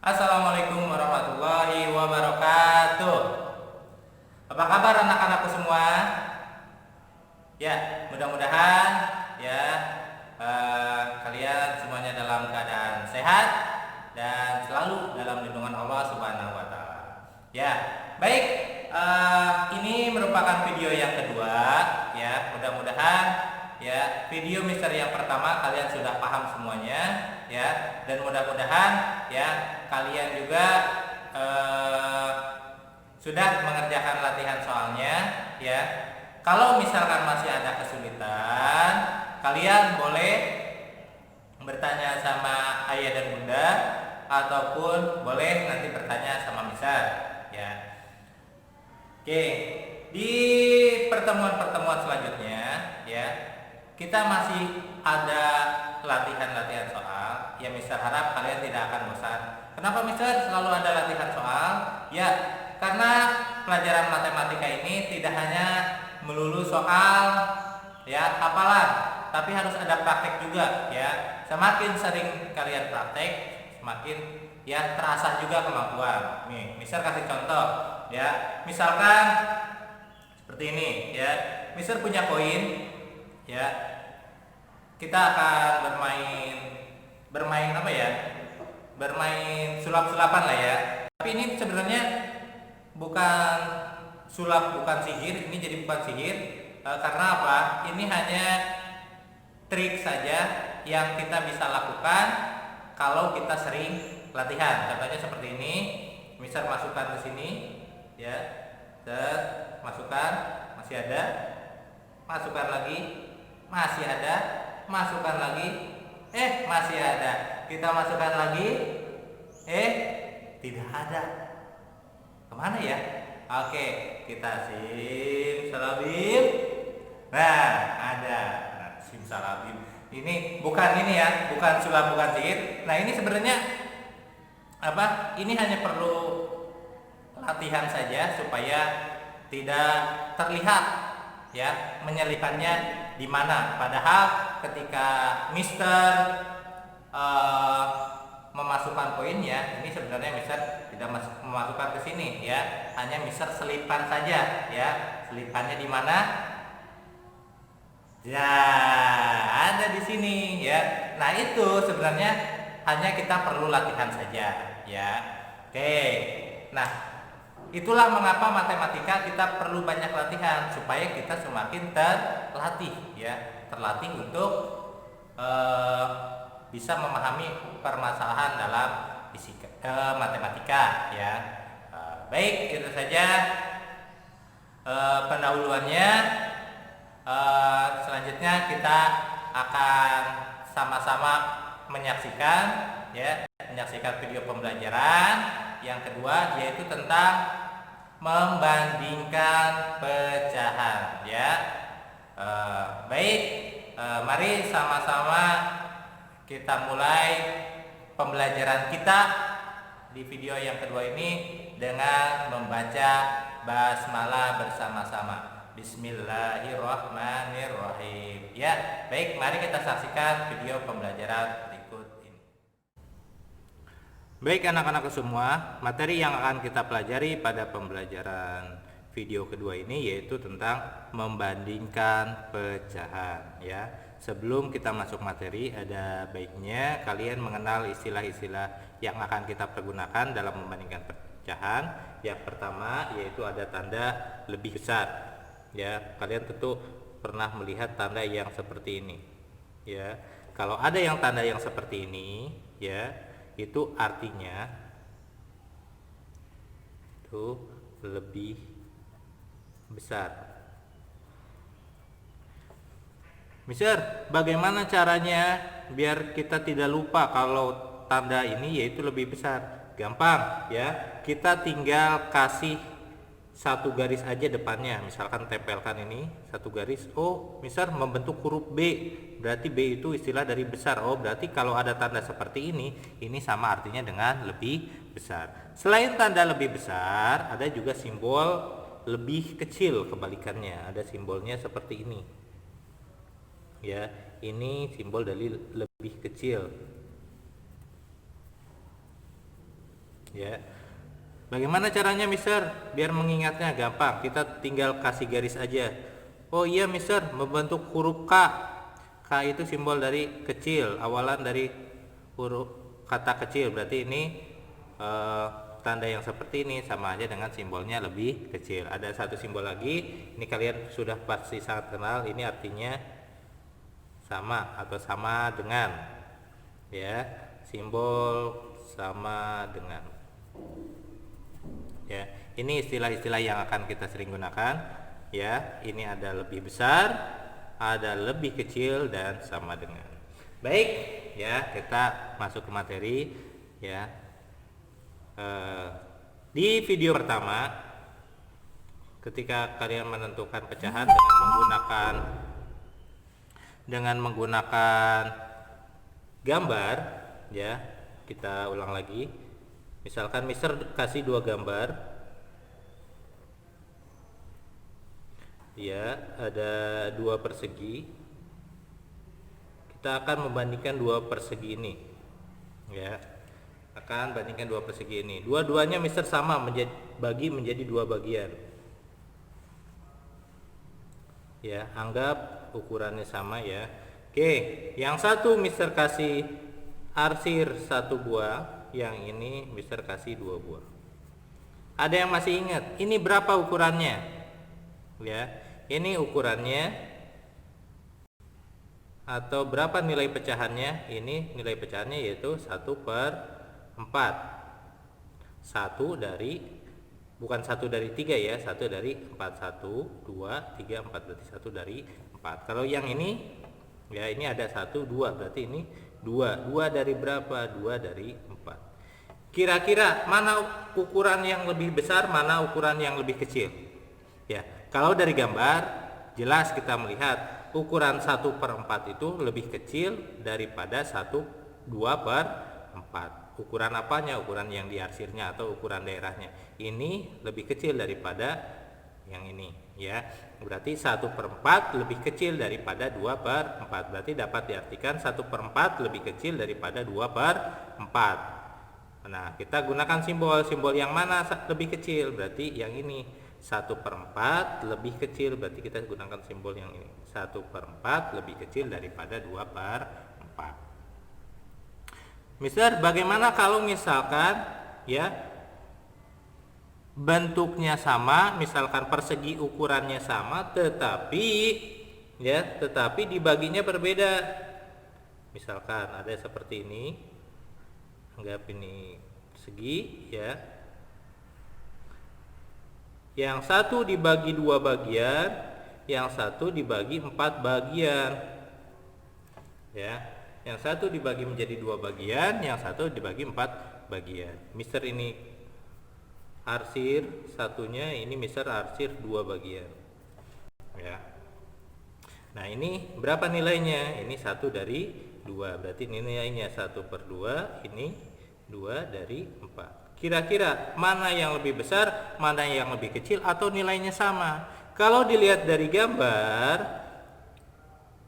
Assalamualaikum warahmatullahi wabarakatuh. Apa kabar anak-anakku semua? Ya, mudah-mudahan ya kalian semuanya dalam keadaan sehat dan selalu dalam lindungan Allah Subhanahu wa taala. Ya, baik. Ini merupakan video yang kedua ya. Mudah-mudahan ya video Mister yang pertama kalian sudah paham semuanya ya, dan mudah-mudahan ya kalian juga sudah mengerjakan latihan soalnya ya. Kalau misalkan masih ada kesulitan, kalian boleh bertanya sama ayah dan bunda ataupun boleh nanti bertanya sama Mister ya. Oke, di pertemuan-pertemuan selanjutnya ya, kita masih ada latihan-latihan soal. Ya, Mister harap kalian tidak akan bosan. Kenapa Mister selalu ada latihan soal? Ya, karena pelajaran matematika ini tidak hanya melulu soal ya hafalan, tapi harus ada praktek juga ya. Semakin sering kalian praktek, semakin ya terasah juga kemampuan. Nih, Mister kasih contoh ya. Misalkan seperti ini ya. Mister punya koin ya. Kita akan bermain apa ya? Bermain sulap-sulapan lah ya. Tapi ini sebenarnya bukan sulap, bukan sihir. Ini jadi bukan sihir karena apa? Ini hanya trik saja yang kita bisa lakukan kalau kita sering latihan. Contohnya seperti ini. Misal masukkan ke sini ya. Masukkan, masih ada. Masukkan lagi, masih ada. Masukkan lagi, masih ada. Kita masukkan lagi, tidak ada. Kemana ya? Oke, kita simsalabim. Nah, ada. Nah, simsalabim. Ini bukan ini ya, bukan sulap, bukan sihir. Nah, ini sebenarnya apa? Ini hanya perlu latihan saja supaya tidak terlihat ya menyelipkannya di mana. Padahal ketika Mister memasukkan poinnya, ini sebenarnya Mister tidak memasukkan ke sini ya, hanya Mister selipkan saja ya. Selipannya di mana? Ya, ada di sini ya. Nah, itu sebenarnya hanya kita perlu latihan saja ya. Oke. Nah, itulah mengapa matematika kita perlu banyak latihan supaya kita semakin terlatih ya, terlatih untuk bisa memahami permasalahan dalam fisika, matematika ya. Baik, itu saja pendahuluannya. Selanjutnya kita akan sama-sama menyaksikan ya, menyaksikan video pembelajaran yang kedua, yaitu tentang membandingkan pecahan ya. Baik, mari sama-sama kita mulai pembelajaran kita di video yang kedua ini dengan membaca basmalah bersama-sama. Bismillahirrahmanirrahim. Ya, baik, mari kita saksikan video pembelajaran berikut ini. Baik anak-anak semua, materi yang akan kita pelajari pada pembelajaran video kedua ini yaitu tentang membandingkan pecahan ya. Sebelum kita masuk materi, ada baiknya kalian mengenal istilah-istilah yang akan kita pergunakan dalam membandingkan pecahan. Yang pertama yaitu ada tanda lebih besar. Ya, kalian tentu pernah melihat tanda yang seperti ini. Ya, kalau ada yang tanda yang seperti ini, ya, itu artinya itu lebih besar. Mister, bagaimana caranya biar kita tidak lupa kalau tanda ini yaitu lebih besar? Gampang ya, kita tinggal kasih satu garis aja depannya. Misalkan tempelkan ini satu garis. Oh, misal membentuk huruf B, berarti B itu istilah dari besar. Oh, berarti kalau ada tanda seperti ini sama artinya dengan lebih besar. Selain tanda lebih besar, ada juga simbol lebih kecil, kebalikannya. Ada simbolnya seperti ini. Ya, ini simbol dari lebih kecil. Ya. Bagaimana caranya, Mister? Biar mengingatnya gampang. Kita tinggal kasih garis aja. Oh iya, Mister, membentuk huruf K. K itu simbol dari kecil, awalan dari huruf kata kecil. Berarti ini tanda yang seperti ini sama aja dengan simbolnya lebih kecil. Ada satu simbol lagi. Ini kalian sudah pasti sangat kenal. Ini artinya sama atau sama dengan. Ya, simbol sama dengan. Ya, ini istilah-istilah yang akan kita sering gunakan. Ya, ini ada lebih besar, ada lebih kecil, dan sama dengan. Baik, ya, kita masuk ke materi. Ya, di video pertama, ketika kalian menentukan pecahan dengan menggunakan gambar, ya, kita ulang lagi. Misalkan Mister kasih 2 gambar, ya, ada 2 persegi. Kita akan membandingkan 2 persegi ini, ya, akan bandingkan 2 persegi ini. Dua-duanya Mister sama, bagi menjadi 2 bagian. Ya, anggap ukurannya sama, ya. Oke, yang satu Mister kasih arsir 1 buah. Yang ini Mister kasih 2 buah. Ada yang masih ingat ini berapa ukurannya? Ya, ini ukurannya atau berapa nilai pecahannya? Ini nilai pecahannya yaitu 1/4. 1 dari, bukan 1 dari 3 ya, 1 dari 4. 1, 2, 3, 4, berarti 1 dari 4. Kalau yang ini, ya, ini ada 1, 2, berarti ini 2. 2 dari berapa? 2 dari 4. Kira-kira mana ukuran yang lebih besar, mana ukuran yang lebih kecil? Ya, kalau dari gambar jelas kita melihat ukuran 1/4 itu lebih kecil daripada 2/4. Ukuran apanya? Ukuran yang diarsirnya atau ukuran daerahnya. Ini lebih kecil daripada yang ini, ya. Berarti 1/4 lebih kecil daripada 2/4. Berarti dapat diartikan 1/4 lebih kecil daripada 2/4. Nah, kita gunakan simbol yang mana lebih kecil? Berarti yang ini. 1/4 lebih kecil, berarti kita gunakan simbol yang ini. 1/4 lebih kecil daripada 2/4. Mister, bagaimana kalau misalkan, ya, bentuknya sama, misalkan persegi ukurannya sama, tetapi dibaginya berbeda. Misalkan ada seperti ini. Anggap ini segi, ya. Yang satu dibagi 2 bagian, yang satu dibagi 4 bagian. Ya, yang satu dibagi menjadi 2 bagian, yang satu dibagi 4 bagian. Mister ini arsir satunya, ini Mister arsir 2 bagian. Ya. Nah, ini berapa nilainya? Ini 1 dari 2, berarti nilainya 1/2, ini 2 dari 4. Kira-kira mana yang lebih besar, mana yang lebih kecil, atau nilainya sama? Kalau dilihat dari gambar,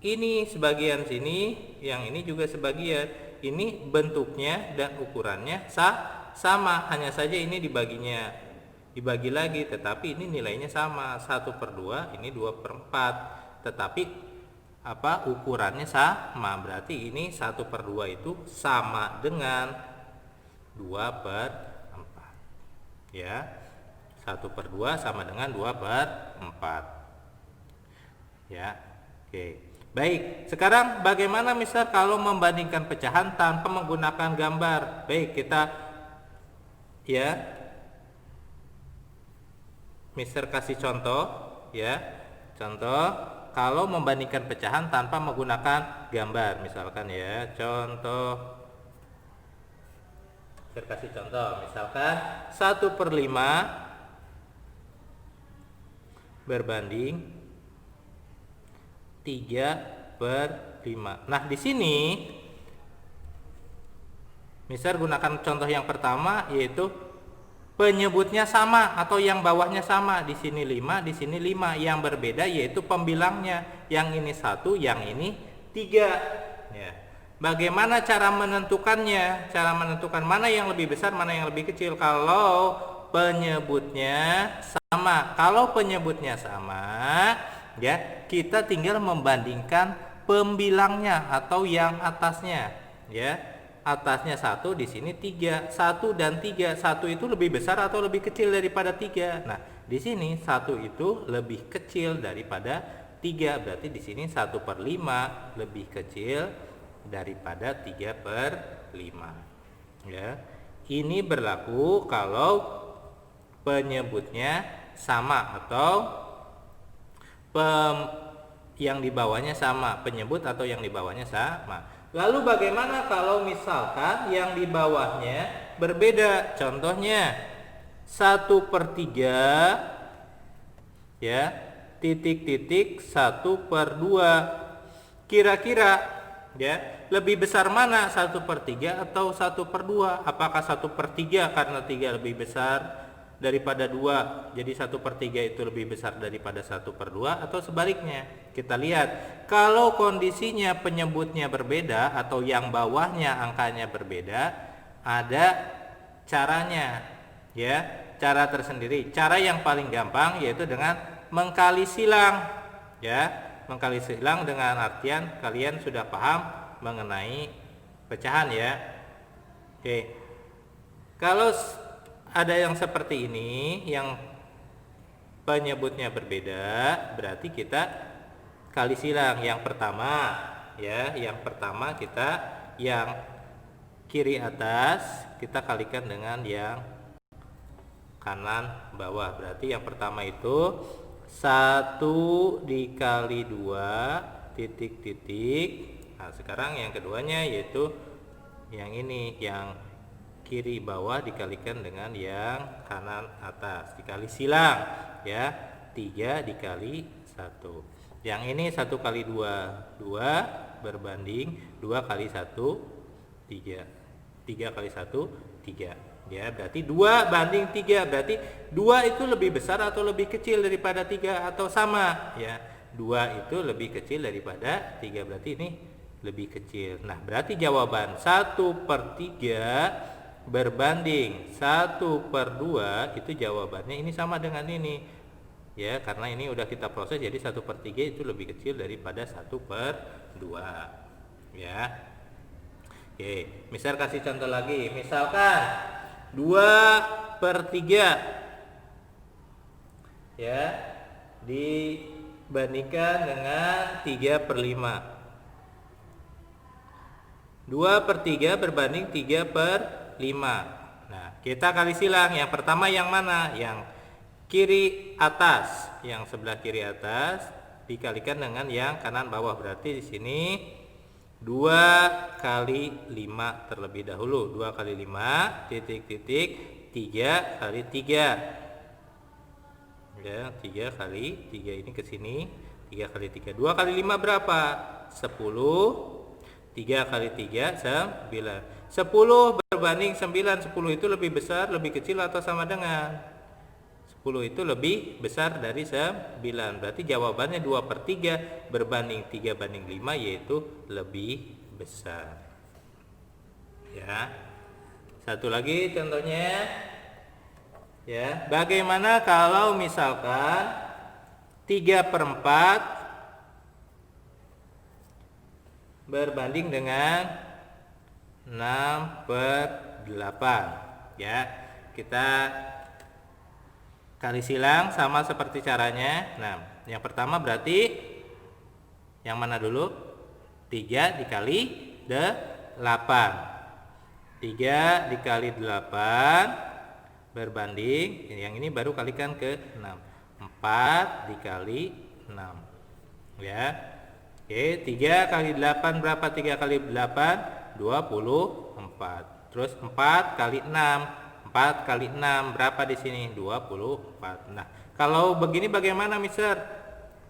ini sebagian sini, yang ini juga sebagian. Ini bentuknya dan ukurannya sama, hanya saja ini dibagi lagi, tetapi ini nilainya sama. 1/2, ini 2/4, tetapi ukurannya sama. Berarti ini 1/2 itu sama dengan 2/4. Ya, 1/2 sama dengan 2/4. Ya, oke. Baik, sekarang bagaimana Mister kalau membandingkan pecahan tanpa menggunakan gambar? Baik, kita, ya, Mister kasih contoh, ya. Contoh kalau membandingkan pecahan tanpa menggunakan gambar, misalkan, ya, contoh. Saya kasih contoh, misalkan 1/5 berbanding 3/5. Nah, di sini Mister gunakan contoh yang pertama, yaitu penyebutnya sama atau yang bawahnya sama. Di sini 5, di sini 5. Yang berbeda yaitu pembilangnya. Yang ini 1, yang ini 3. Ya. Bagaimana cara menentukannya? Cara menentukan mana yang lebih besar, mana yang lebih kecil kalau penyebutnya sama. Kalau penyebutnya sama, ya, kita tinggal membandingkan pembilangnya atau yang atasnya, ya. Atasnya 1, di sini 3. 1 dan 3. 1 itu lebih besar atau lebih kecil daripada 3? Nah, di sini 1 itu lebih kecil daripada 3. Berarti di sini 1/5 lebih kecil daripada 3/5, ya. Ini berlaku kalau penyebutnya sama atau yang di bawahnya sama, penyebut atau yang di bawahnya sama. Lalu bagaimana kalau misalkan yang di bawahnya berbeda? Contohnya 1/3, ya, titik-titik 1/2. Kira-kira, ya, lebih besar mana 1/3 atau 1/2? Apakah 1/3 karena 3 lebih besar daripada 2, jadi 1/3 itu lebih besar daripada 1/2, atau sebaliknya? Kita lihat, kalau kondisinya penyebutnya berbeda atau yang bawahnya angkanya berbeda, ada caranya, ya, cara tersendiri. Cara yang paling gampang yaitu dengan mengkali silang, ya. Mengkali silang dengan artian kalian sudah paham mengenai pecahan, ya. Oke. Kalau ada yang seperti ini, yang penyebutnya berbeda, berarti kita kali silang. Yang pertama, ya, yang pertama kita yang kiri atas kita kalikan dengan yang kanan bawah. Berarti yang pertama itu 1 dikali 2 titik-titik. Nah, sekarang yang keduanya yaitu yang ini, yang kiri bawah dikalikan dengan yang kanan atas, dikali silang, ya. 3 dikali 1. Yang ini 1 kali 2, 2 berbanding 2 kali 1, 3. 3 kali 1, 3. Ya, berarti 2 banding 3. Berarti 2 itu lebih besar atau lebih kecil daripada 3 atau sama, ya. 2 itu lebih kecil daripada 3, berarti ini lebih kecil. Nah, berarti jawaban 1/3 berbanding 1/2 itu jawabannya ini sama dengan ini, ya, karena ini udah kita proses, jadi 1/3 itu lebih kecil daripada 1/2, ya. Oke, misal kasih contoh lagi. Misalkan 2/3, ya, dibandingkan dengan 3/5. 2/3 berbanding 3/5. Nah, kita kali silang. Yang pertama yang mana? Yang kiri atas, yang sebelah kiri atas dikalikan dengan yang kanan bawah. Berarti di sini 2 kali 5 terlebih dahulu. 2 kali 5 titik-titik 3 kali 3. Ya, 3 kali 3 ini ke sini, 3 kali 3. 2 kali 5 berapa? 10. 3 kali 3 9. 10 berbanding 9. 10 itu lebih besar, lebih kecil atau sama dengan? 10 itu lebih besar dari 9. Berarti jawabannya 2/3 berbanding 3/5, yaitu lebih besar. Ya. Satu lagi contohnya, ya. Bagaimana kalau misalkan 3/4 berbanding dengan 6/8, ya. Kita kali silang sama seperti caranya. Nah, yang pertama berarti yang mana dulu? 3 dikali 8. 3 dikali 8 berbanding, yang ini baru kalikan ke 6. 4 dikali 6, ya. Oke, 3 kali 8 berapa? 3 kali 8 24. Terus 4 kali 6. 4 kali 6 berapa di sini? 24. Nah, kalau begini bagaimana, Mister?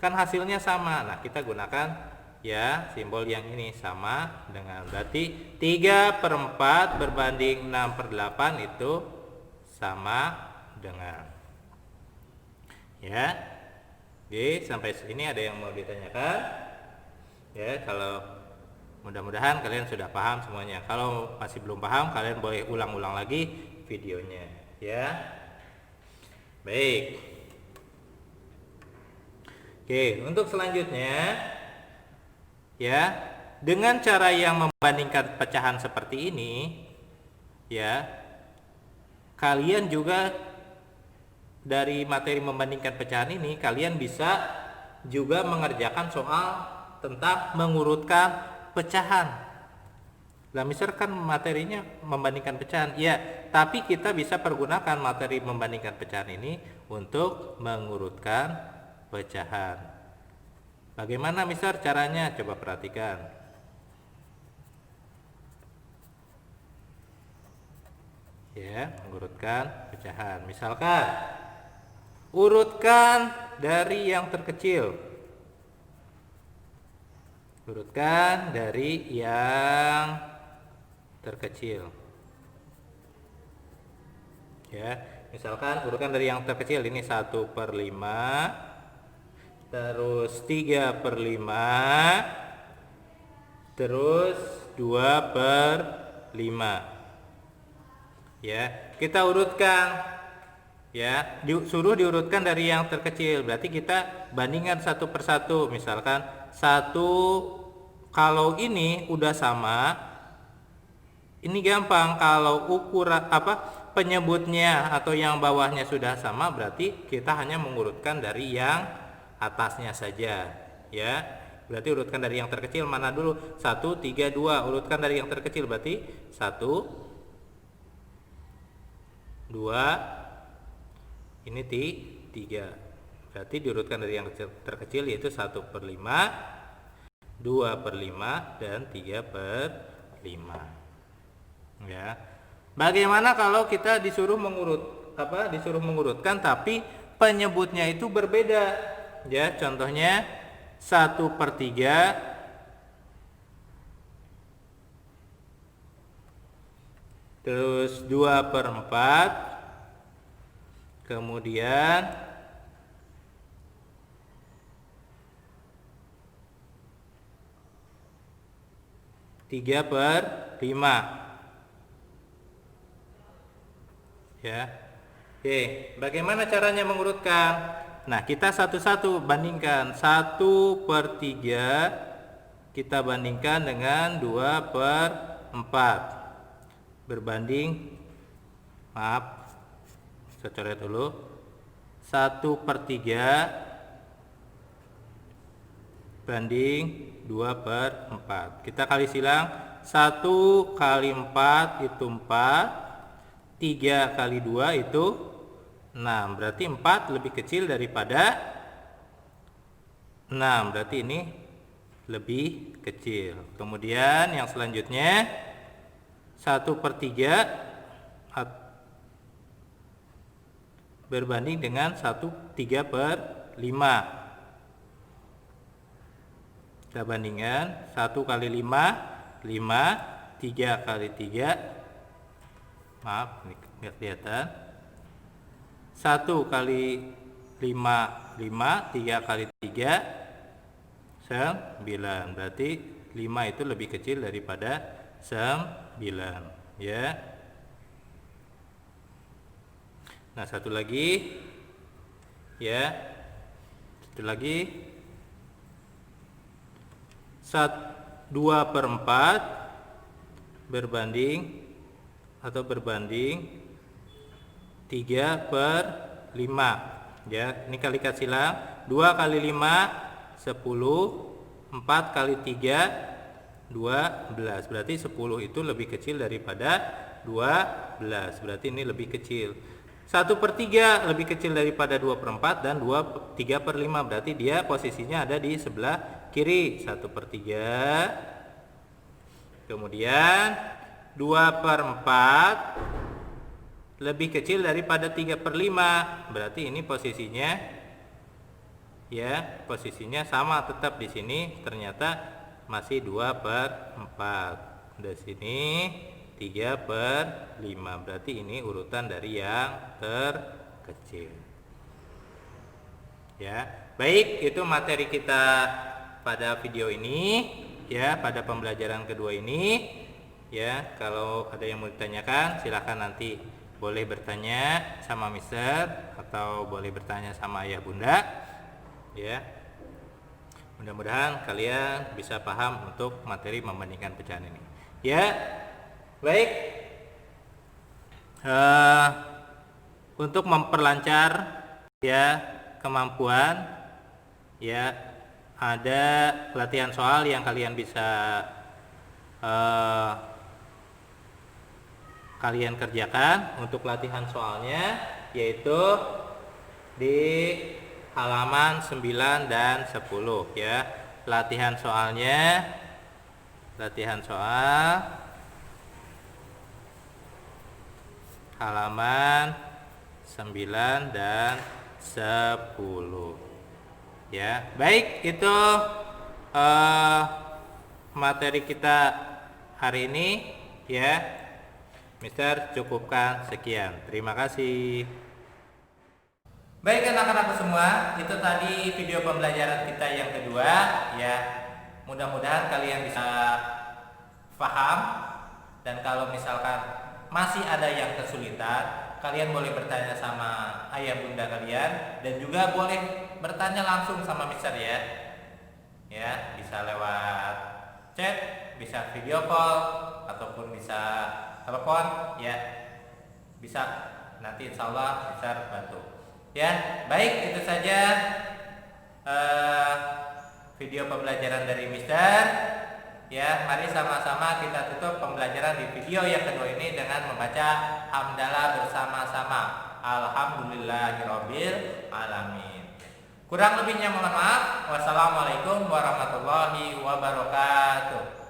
Kan hasilnya sama. Nah, kita gunakan, ya, simbol yang ini sama dengan, berarti 3/4 berbanding 6/8 itu sama dengan, ya. Oke, sampai sini ada yang mau ditanyakan? Ya, kalau Mudah-mudahan kalian sudah paham semuanya. Kalau masih belum paham, kalian boleh ulang-ulang lagi videonya, ya. Baik. Oke, untuk selanjutnya, ya, dengan cara yang membandingkan pecahan seperti ini, ya, kalian juga dari materi membandingkan pecahan ini, kalian bisa juga mengerjakan soal tentang mengurutkan pecahan. Nah, misalkan materinya membandingkan pecahan, ya, tapi kita bisa pergunakan materi membandingkan pecahan ini untuk mengurutkan pecahan. Bagaimana misal caranya? Coba perhatikan. Ya, mengurutkan pecahan. Misalkan urutkan dari yang terkecil. Urutkan dari yang terkecil, ya. Misalkan urutkan dari yang terkecil, ini 1/5, terus 3/5, terus 2/5, ya. Kita urutkan, ya, suruh diurutkan dari yang terkecil, berarti kita bandingkan satu persatu. Misalkan kalau ini udah sama, ini gampang. Kalau ukuran penyebutnya atau yang bawahnya sudah sama, berarti kita hanya mengurutkan dari yang atasnya saja, ya. Berarti urutkan dari yang terkecil mana dulu? 1, 3, 2. Urutkan dari yang terkecil, berarti 1, 2, ini 3. Berarti diurutkan dari yang terkecil, yaitu 1/5, 2/5, dan 3/5. Ya. Bagaimana kalau kita disuruh mengurutkan tapi penyebutnya itu berbeda, ya. Contohnya 1/3, terus 2/4, kemudian 3/5. Ya. Oke, bagaimana caranya mengurutkan? Nah, kita satu-satu bandingkan. 1/3 kita bandingkan dengan 2/4. Berbanding, maaf, saya coret dulu. 1/3 banding 2/4. Kita kali silang. 1 kali 4 itu 4. 3 kali 2 itu 6. Berarti 4 lebih kecil daripada 6. Berarti ini lebih kecil. Kemudian yang selanjutnya 1/3 berbanding dengan 3/5. Kita bandingkan. 1 kali 5, 5. 3 kali 3, maaf, ini biar kelihatan. 1 kali 5, 5. 3 kali 3, 9. Berarti 5 itu lebih kecil daripada 9, ya. Nah, satu lagi, ya. Satu lagi. 2/4 berbanding 3/5, ya. Ini kali silang. 2 kali 5 10, 4 kali 3 12. Berarti 10 itu lebih kecil daripada 12. Berarti ini lebih kecil. 1/3 lebih kecil daripada 2/4 dan 3/5. Berarti dia posisinya ada di sebelah kiri. 1/3. Kemudian 2/4 lebih kecil daripada 3/5. Berarti ini posisinya, ya, posisinya sama tetap di sini. Ternyata masih 2/4. Di sini 3/5. Berarti ini urutan dari yang terkecil. Ya, baik, itu materi kita pada video ini. ya pada pembelajaran kedua ini. Ya, kalau ada yang mau ditanyakan silahkan nanti boleh bertanya sama Mister atau boleh bertanya sama ayah bunda. Ya, mudah-mudahan kalian bisa paham untuk materi membandingkan pecahan ini. Ya, baik. Untuk memperlancar ya kemampuan, ya ada latihan soal yang kalian bisa kalian kerjakan. Untuk latihan soalnya yaitu di halaman 9 dan 10 ya. Latihan soal halaman 9 dan 10 ya. Baik, itu materi kita hari ini ya. Mister cukupkan sekian. Terima kasih. Baik anak-anakku semua, itu tadi video pembelajaran kita yang kedua ya. Mudah-mudahan kalian bisa paham, dan kalau misalkan masih ada yang kesulitan, kalian boleh bertanya sama ayah bunda kalian, dan juga boleh bertanya langsung sama Mister ya. Ya, bisa lewat chat, bisa video call, ataupun bisa telepon ya. Bisa, nanti insya Allah Mister bantu. Ya, baik, itu saja video pembelajaran dari Mister. Ya, mari sama-sama kita tutup pembelajaran di video yang kedua ini dengan membaca hamdalah bersama-sama. Alhamdulillahirabbil alamin. Kurang lebihnya mohon maaf. Wassalamualaikum warahmatullahi wabarakatuh.